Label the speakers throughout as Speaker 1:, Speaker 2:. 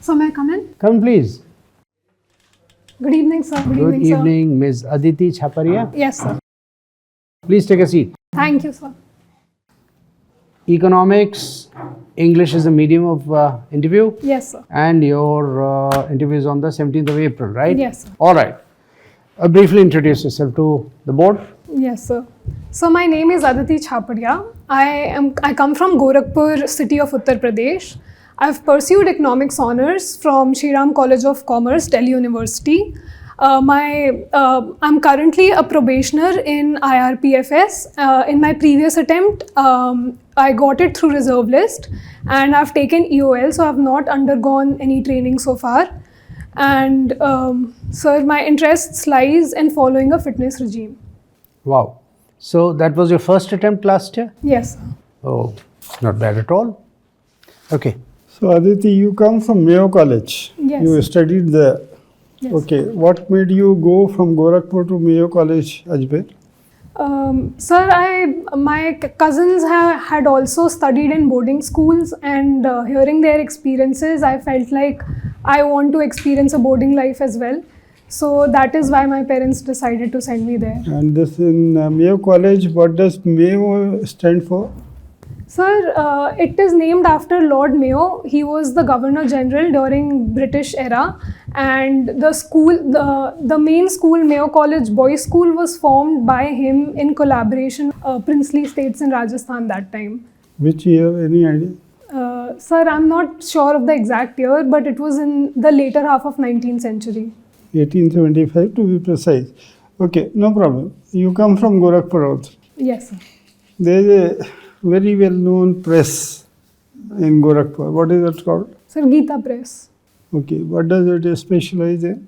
Speaker 1: So may I come in?
Speaker 2: Come please.
Speaker 1: Good evening, sir.
Speaker 2: Good evening, Ms. Aditi Chhaparia.
Speaker 1: Yes, sir.
Speaker 2: Please take a seat.
Speaker 1: Thank you, sir.
Speaker 2: Economics, English is the medium of interview.
Speaker 1: Yes, sir.
Speaker 2: And your interview is on the 17th of April, right?
Speaker 1: Yes, sir.
Speaker 2: All right. Briefly introduce yourself to the board.
Speaker 1: Yes, sir. So my name is Aditi Chhaparia. I come from Gorakhpur city of Uttar Pradesh. I've pursued economics honors from Shriram College of Commerce, Delhi University. I'm currently a probationer in IRPFS. In my previous attempt, I got it through reserve list, and I've taken EOL, so I've not undergone any training so far. And sir, my interests lies in following a fitness regime.
Speaker 2: Wow. So that was your first attempt last year?
Speaker 1: Yes, sir.
Speaker 2: Oh, not bad at all. Okay.
Speaker 3: So Aditi, you come from Mayo College.
Speaker 1: Yes.
Speaker 3: You studied there.
Speaker 1: Yes.
Speaker 3: Okay. What made you go from Gorakhpur to Mayo College, Ajmer?
Speaker 1: Sir, my cousins had also studied in boarding schools, and hearing their experiences, I felt like I want to experience a boarding life as well. So that is why my parents decided to send me there.
Speaker 3: And this in Mayo College, what does Mayo stand for?
Speaker 1: Sir, it is named after Lord Mayo. He was the Governor General during British era, and the main school, Mayo College Boys School, was formed by him in collaboration princely states in Rajasthan that time.
Speaker 3: Which year? Any idea?
Speaker 1: Sir, I'm not sure of the exact year, but it was in the later half of 19th century.
Speaker 3: 1875 to be precise. Okay, no problem. You come from Gorakhpur also.
Speaker 1: Yes, sir.
Speaker 3: There is a very well-known press in Gorakhpur. What is it called?
Speaker 1: Sir, Gita Press.
Speaker 3: Okay, what does it specialize in?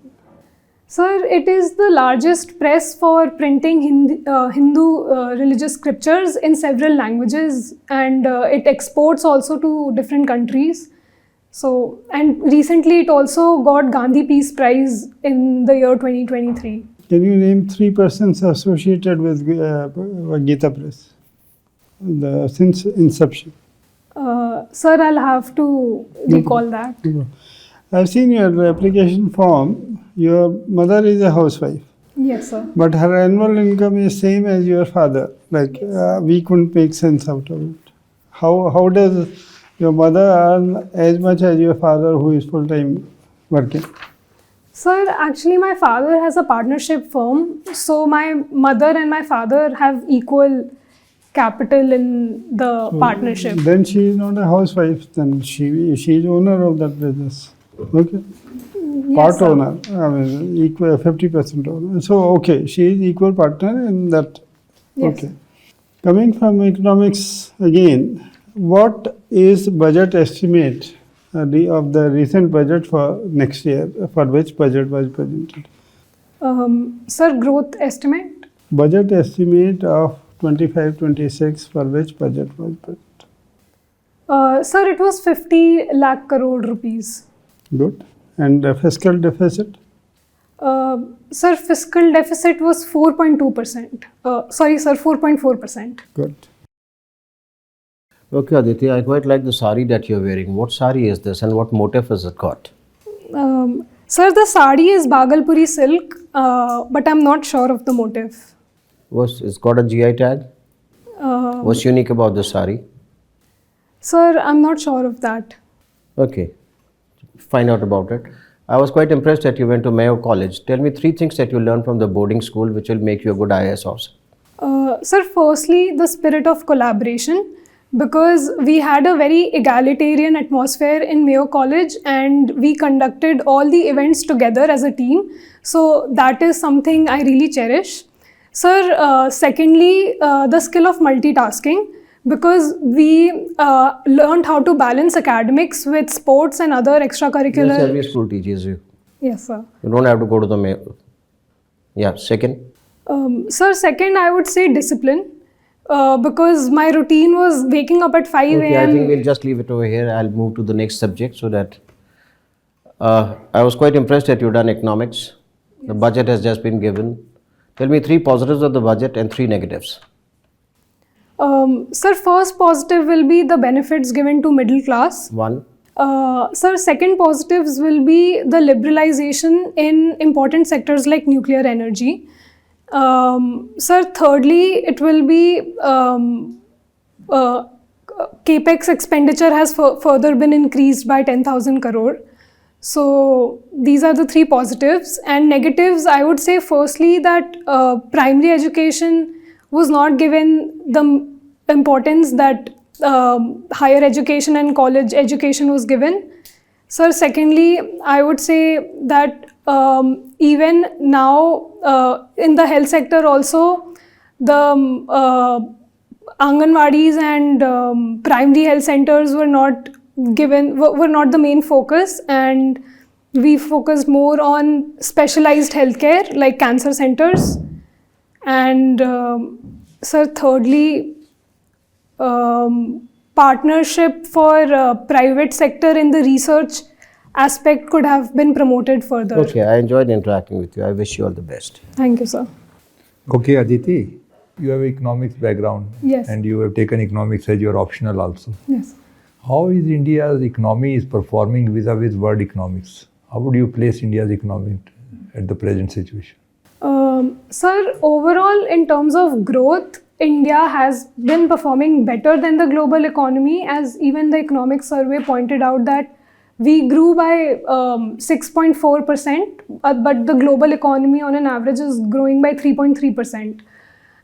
Speaker 1: Sir, it is the largest press for printing Hindu religious scriptures in several languages, and it exports also to different countries. So, and recently it also got Gandhi Peace Prize in the year 2023.
Speaker 3: Can you name 3 persons associated with Gita Press since inception?
Speaker 1: Sir, I'll have to recall that.
Speaker 3: I've seen your application form. Your mother is a housewife,
Speaker 1: Yes, sir.
Speaker 3: but her annual income is same as your father. Like we couldn't make sense out of it. How does your mother earn as much as your father, who is full-time working?
Speaker 1: Sir, actually my father has a partnership firm, so my mother and my father have equal capital in the partnership.
Speaker 3: Then she is not a housewife. Then she is owner of that business. Okay.
Speaker 1: Yes,
Speaker 3: Part
Speaker 1: sir.
Speaker 3: owner, I mean, equal 50% owner. So, okay, she is equal partner in that.
Speaker 1: Yes.
Speaker 3: Okay. Coming from economics again, what is budget estimate of the recent budget for next year, for which budget was presented?
Speaker 1: Sir, growth estimate?
Speaker 3: Budget estimate of 25-26 for which budget was presented?
Speaker 1: Sir, it was 50 lakh crore rupees.
Speaker 3: Good. And fiscal deficit?
Speaker 1: Sir, fiscal deficit was 4.2%. Sorry, sir, 4.4%.
Speaker 3: Good.
Speaker 4: Okay, Aditi, I quite like the sari that you're wearing. What sari is this and what motif has it got?
Speaker 1: Sir, the sari is Bhagalpuri silk, but I'm not sure of the motif.
Speaker 4: It's got a GI tag? What's unique about the sari?
Speaker 1: Sir, I'm not sure of that.
Speaker 4: Okay, find out about it. I was quite impressed that you went to Mayo College. Tell me 3 things that you learned from the boarding school which will make you a good IAS officer.
Speaker 1: Sir, firstly, the spirit of collaboration, because we had a very egalitarian atmosphere in Mayo College and we conducted all the events together as a team. So that is something I really cherish. Sir, secondly, the skill of multitasking, because we learned how to balance academics with sports and other extracurricular.
Speaker 4: Yes, every school teaches you.
Speaker 1: Yes, sir.
Speaker 4: You don't have to go to the Mayo. Yeah, second?
Speaker 1: Sir, second, I would say discipline, because my routine was waking up at 5
Speaker 4: Okay, I
Speaker 1: a.m.
Speaker 4: think we'll just leave it over here. I'll move to the next subject so that I was quite impressed that you've done economics. The budget has just been given. Tell me 3 positives of the budget and 3 negatives.
Speaker 1: Sir, first positive will be the benefits given to middle class.
Speaker 4: 1.
Speaker 1: Sir, second positives will be the liberalization in important sectors like nuclear energy. Sir, thirdly, it will be capex expenditure has further been increased by 10,000 crore. So these are the 3 positives. And negatives, I would say firstly that primary education was not given the importance that higher education and college education was given. Sir, secondly, I would say that even now in the health sector also, the Anganwadis and primary health centers were not the main focus, and we focused more on specialized healthcare like cancer centers. And sir, thirdly, partnership for private sector in the research aspect could have been promoted further.
Speaker 4: Okay, I enjoyed interacting with you. I wish you all the best.
Speaker 1: Thank you, sir.
Speaker 5: Okay, Aditi, you have economics background.
Speaker 1: Yes.
Speaker 5: And you have taken economics as your optional also.
Speaker 1: Yes.
Speaker 5: How is India's economy is performing vis-a-vis world economics? How would you place India's economy at the present situation?
Speaker 1: Sir, overall in terms of growth, India has been performing better than the global economy, as even the economic survey pointed out that we grew by 6.4%, but the global economy on an average is growing by 3.3%.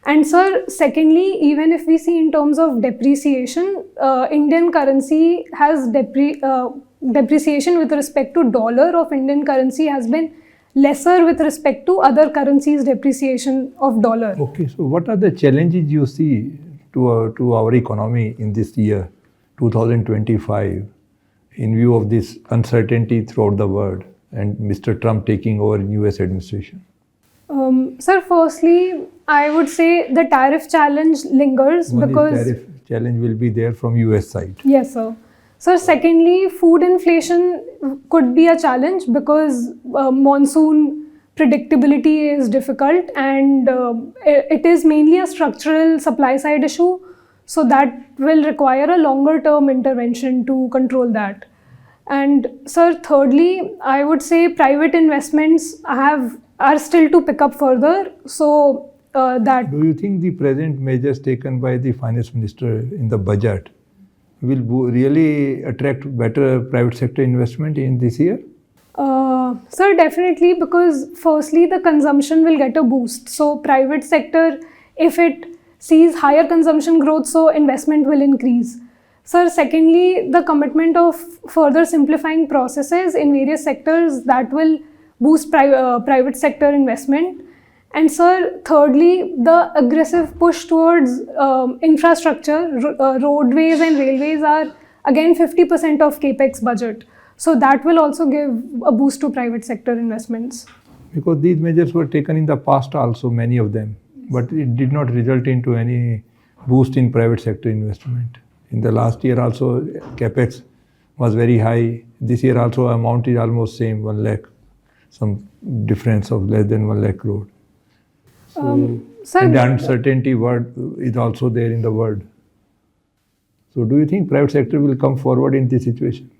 Speaker 1: And sir, secondly, even if we see in terms of depreciation, Indian currency has depreciation with respect to dollar of Indian currency has been lesser with respect to other currencies' depreciation of dollar.
Speaker 5: Okay, so what are the challenges you see to our economy in this year, 2025, in view of this uncertainty throughout the world and Mr. Trump taking over in US administration?
Speaker 1: Sir, firstly, I would say the tariff challenge lingers because
Speaker 5: tariff challenge will be there from US side.
Speaker 1: Yes, sir. Sir, secondly, food inflation could be a challenge because monsoon predictability is difficult, and it is mainly a structural supply side issue. So that will require a longer term intervention to control that. And sir, thirdly, I would say private investments are still to pick up further. So that.
Speaker 5: Do you think the present measures taken by the finance minister in the budget will really attract better private sector investment in this year?
Speaker 1: Sir, definitely, because firstly the consumption will get a boost. So private sector, if it sees higher consumption growth, so investment will increase. Sir, secondly, the commitment of further simplifying processes in various sectors, that will boost private sector investment. And sir, thirdly, the aggressive push towards infrastructure, roadways and railways are again 50% of capex budget. So that will also give a boost to private sector investments.
Speaker 5: Because these measures were taken in the past also, many of them, but it did not result into any boost in private sector investment. In the last year also, capex was very high. This year also amount is almost same, 1 lakh, some difference of less than 1 lakh crore.
Speaker 1: Sir,
Speaker 5: and the uncertainty word is also there in the world. So do you think private sector will come forward in this situation?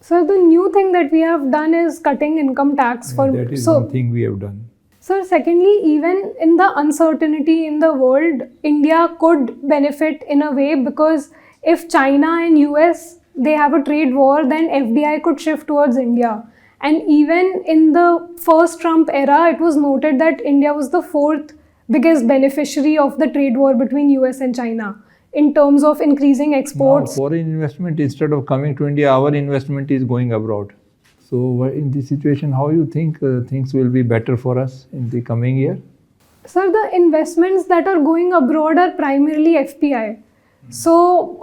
Speaker 1: Sir, the new thing that we have done is cutting income tax for.
Speaker 5: That is one thing we have done.
Speaker 1: Sir, secondly, even in the uncertainty in the world, India could benefit in a way, because if China and US, they have a trade war, then FDI could shift towards India. And even in the first Trump era, it was noted that India was the 4th biggest beneficiary of the trade war between US and China in terms of increasing exports.
Speaker 5: Now, foreign investment, instead of coming to India, our investment is going abroad. So in this situation, how you think things will be better for us in the coming year?
Speaker 1: Sir, the investments that are going abroad are primarily FPI. So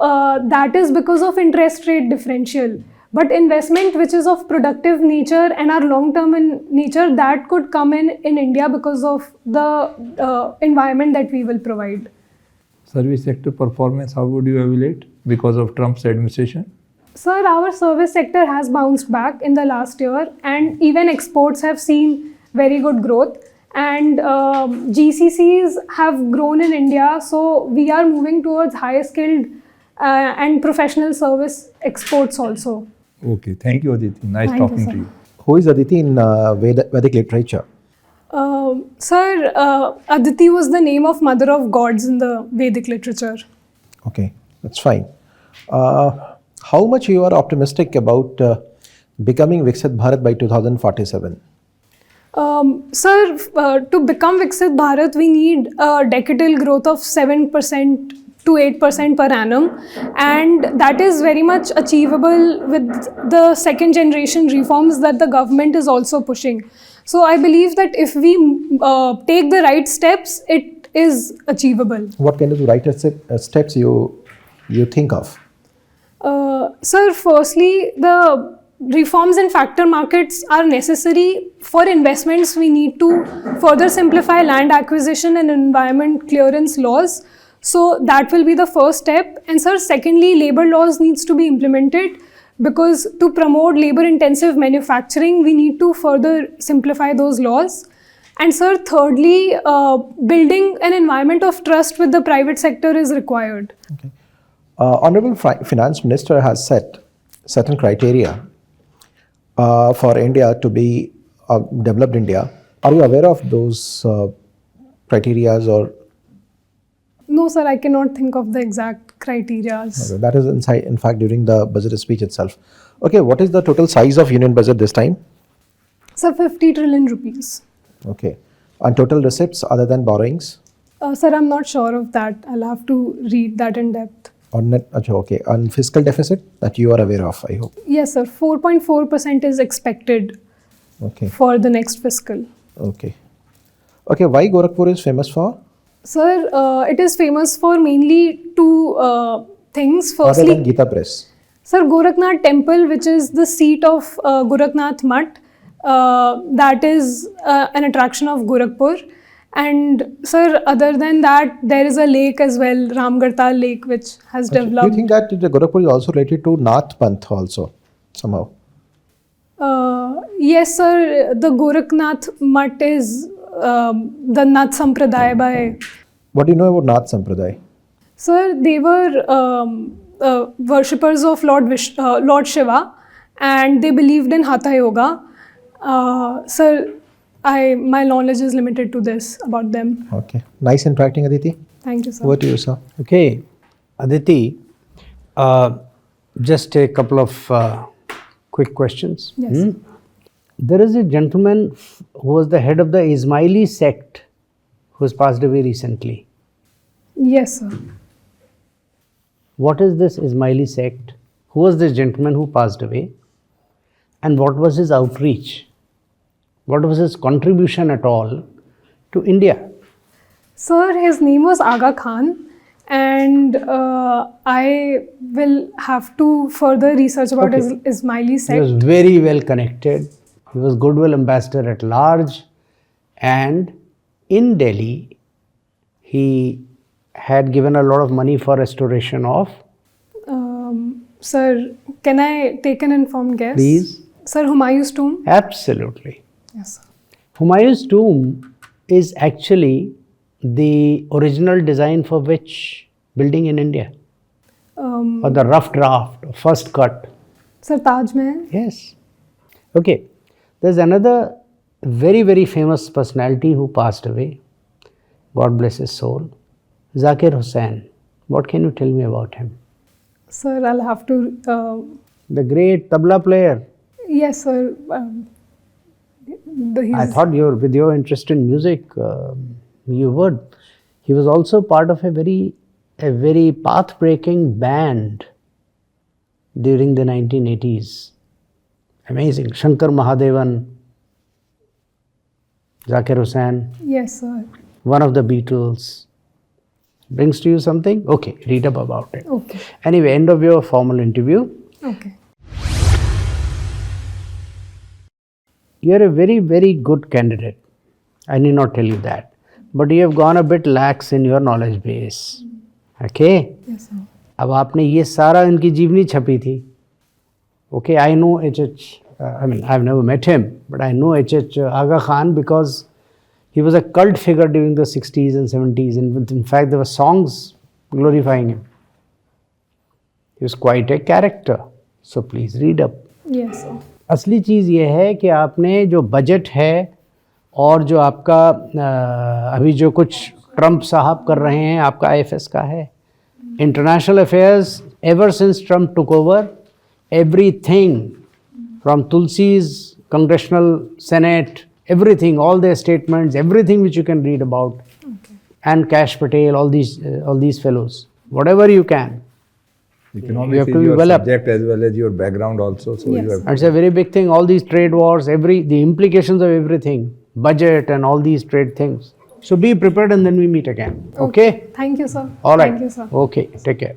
Speaker 1: that is because of interest rate differential. But investment which is of productive nature and are long-term in nature, that could come in India because of the environment that we will provide.
Speaker 5: Service sector performance, how would you evaluate because of Trump's administration?
Speaker 1: Sir, our service sector has bounced back in the last year, and even exports have seen very good growth. And GCCs have grown in India, so we are moving towards high skilled and professional service exports also.
Speaker 5: Okay, thank you, Aditi. Nice
Speaker 1: Thank you,
Speaker 5: talking
Speaker 1: sir.
Speaker 5: to you.
Speaker 6: Who is Aditi in Vedic literature?
Speaker 1: Sir, Aditi was the name of mother of gods in the Vedic literature.
Speaker 6: Okay, that's fine. How much you are optimistic about becoming Viksit Bharat by 2047?
Speaker 1: Sir, to become Viksit Bharat, we need a decadal growth of 7% to 8% per annum, and that is very much achievable with the second generation reforms that the government is also pushing. So I believe that if we take the right steps, it is achievable.
Speaker 6: What kind of right steps you think of?
Speaker 1: Sir, firstly, the reforms in factor markets are necessary. For investments, we need to further simplify land acquisition and environment clearance laws. So that will be the first step. And sir, secondly, labor laws needs to be implemented, because to promote labor intensive manufacturing, we need to further simplify those laws. And sir, thirdly, building an environment of trust with the private sector is required.
Speaker 6: Okay. Honorable Finance Minister has set certain criteria for India to be developed India. Are you aware of those criteria or?
Speaker 1: No, sir, I cannot think of the exact criteria.
Speaker 6: Okay, that is in fact during the budget speech itself. Okay, what is the total size of union budget this time?
Speaker 1: Sir, 50 trillion rupees.
Speaker 6: Okay, and total receipts other than borrowings?
Speaker 1: Sir, I'm not sure of that. I'll have to read that in depth.
Speaker 6: On net, okay, on fiscal deficit that you are aware of, I hope.
Speaker 1: Yes, sir. 4.4% is expected
Speaker 6: Okay,
Speaker 1: for the next fiscal.
Speaker 6: okay. Okay, why Gorakhpur is famous for?
Speaker 1: Sir, it is famous for mainly two things.
Speaker 6: Other than
Speaker 1: Firstly,
Speaker 6: Gita Press.
Speaker 1: Sir, Gorakhnath temple, which is the seat of Gorakhnath Mutt, that is an attraction of Gorakhpur. And sir, other than that, there is a lake as well, Ramgartal Lake, which has
Speaker 6: Do you
Speaker 1: developed.
Speaker 6: think that the Gorakhpur is also related to Nath Panth also, somehow?
Speaker 1: Yes, sir. The Gorakhnath Mutt is the Nath Sampradaya by.
Speaker 6: What do you know about Nath Sampradaya?
Speaker 1: Sir, they were worshippers of Lord Shiva, and they believed in Hatha Yoga. Sir, my knowledge is limited to this about them.
Speaker 6: Okay, nice interacting, Aditi.
Speaker 1: Thank you, sir.
Speaker 6: Over to you, sir.
Speaker 2: Okay, Aditi, just a couple of quick questions.
Speaker 1: Yes.
Speaker 2: There is a gentleman who was the head of the Ismaili sect who has passed away recently.
Speaker 1: Yes, sir.
Speaker 2: What is this Ismaili sect? Who was this gentleman who passed away? And what was his outreach? What was his contribution at all to India?
Speaker 1: Sir, his name was Aga Khan, and I will have to further research about his Ismaili
Speaker 2: He
Speaker 1: sect.
Speaker 2: was very well connected. He was Goodwill Ambassador at large. And in Delhi, he had given a lot of money for restoration of.
Speaker 1: Sir, can I take an informed guess?
Speaker 2: Please.
Speaker 1: Sir, Humayun's tomb?
Speaker 2: Absolutely.
Speaker 1: Yes, sir.
Speaker 2: Humayun's tomb is actually the original design for which building in India? Or the rough draft, first cut?
Speaker 1: Sir, Taj Mahal?
Speaker 2: Yes. Okay. There's another very, very famous personality who passed away. God bless his soul. Zakir Hussain. What can you tell me about him?
Speaker 1: Sir, I'll have to.
Speaker 2: The great tabla player.
Speaker 1: Yes, sir.
Speaker 2: I thought with your interest in music, you would. He was also part of a very path-breaking band during the 1980s. Amazing. Shankar Mahadevan, Zakir Hussain,
Speaker 1: Yes, sir.
Speaker 2: one of the Beatles. Brings to you something? Okay, read up about it.
Speaker 1: Okay.
Speaker 2: Anyway, end of your formal interview.
Speaker 1: Okay.
Speaker 2: You are a very, very good candidate. I need not tell you that. But you have gone a bit lax in your knowledge base. Okay?
Speaker 1: Yes, sir.
Speaker 2: अब आपने ये सारा इनकी जीवनी छपी थी Okay, I know H.H. I mean, I've never met him, but I know H.H. Aga Khan because he was a cult figure during the 60s and 70s. And in fact, there were songs glorifying him. He was quite a character. So please read up.
Speaker 1: Yes, sir.
Speaker 2: असली चीज़ ये है कि आपने जो budget है और जो आपका अभी जो कुछ ट्रंप साहब कर रहे हैं आपका IFS का है. International affairs, ever since Trump took over, everything from Tulsi's Congressional Senate, everything, all their statements, everything which you can read about, and Kash Patel, all these fellows, whatever you can.
Speaker 5: Economics
Speaker 2: You have
Speaker 5: is
Speaker 2: to be
Speaker 5: your
Speaker 2: well up.
Speaker 5: subject as well as your background also. So
Speaker 1: Yes.
Speaker 5: you have
Speaker 2: It's a very big thing. All these trade wars, the implications of everything, budget and all these trade things. So be prepared and then we meet again. Okay?
Speaker 1: Thank you, sir.
Speaker 2: All right.
Speaker 1: Thank you, sir.
Speaker 2: Okay. Take care.